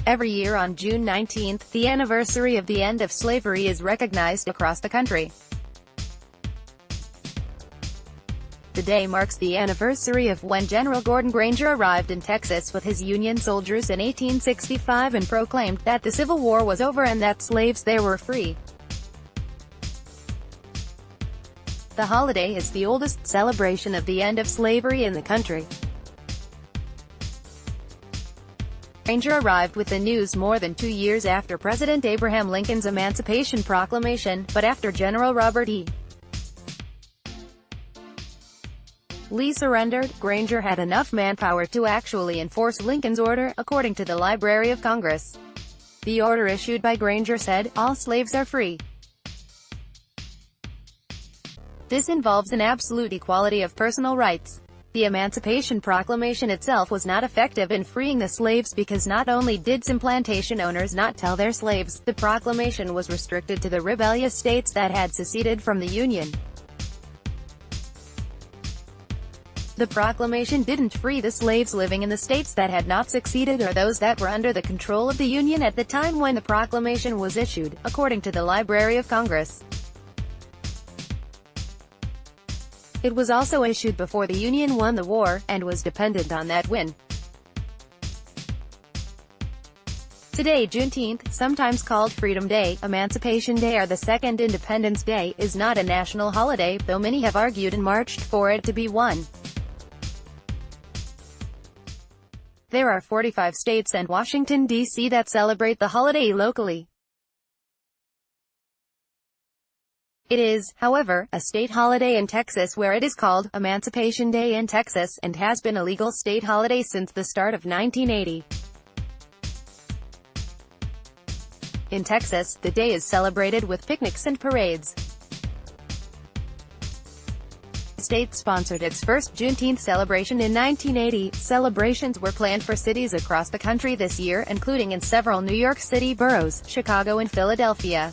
Every year on June 19th, the anniversary of the end of slavery is recognized across the country. The day marks the anniversary of when General Gordon Granger arrived in Texas with his Union soldiers in 1865 and proclaimed that the Civil War was over and that slaves there were free. The holiday is the oldest celebration of the end of slavery in the country. Granger arrived with the news more than 2 years after President Abraham Lincoln's Emancipation Proclamation, but after General Robert E. Lee surrendered, Granger had enough manpower to actually enforce Lincoln's order, according to the Library of Congress. The order issued by Granger said, "All slaves are free." This involves an absolute equality of personal rights. The Emancipation Proclamation itself was not effective in freeing the slaves because not only did some plantation owners not tell their slaves, the proclamation was restricted to the rebellious states that had seceded from the Union. The proclamation didn't free the slaves living in the states that had not succeeded or those that were under the control of the Union at the time when the proclamation was issued, according to the Library of Congress. It was also issued before the Union won the war, and was dependent on that win. Today, Juneteenth, sometimes called Freedom Day, Emancipation Day or the Second Independence Day, is not a national holiday, though many have argued and marched for it to be one. There are 45 states and Washington, D.C. that celebrate the holiday locally. It is, however, a state holiday in Texas where it is called Emancipation Day in Texas, and has been a legal state holiday since the start of 1980. In Texas, the day is celebrated with picnics and parades. The state sponsored its first Juneteenth celebration in 1980. Celebrations were planned for cities across the country this year, including in several New York City boroughs, Chicago and Philadelphia.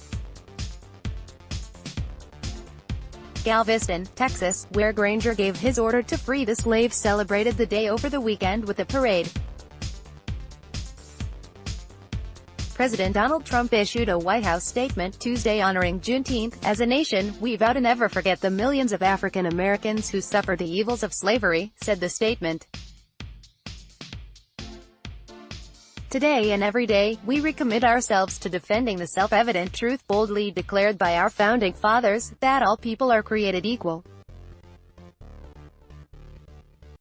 Galveston, Texas, where Granger gave his order to free the slaves, celebrated the day over the weekend with a parade. President Donald Trump issued a White House statement Tuesday honoring Juneteenth. "As a nation, we vow to never forget the millions of African Americans who suffered the evils of slavery," said the statement. "Today and every day, we recommit ourselves to defending the self-evident truth boldly declared by our founding fathers, that all people are created equal."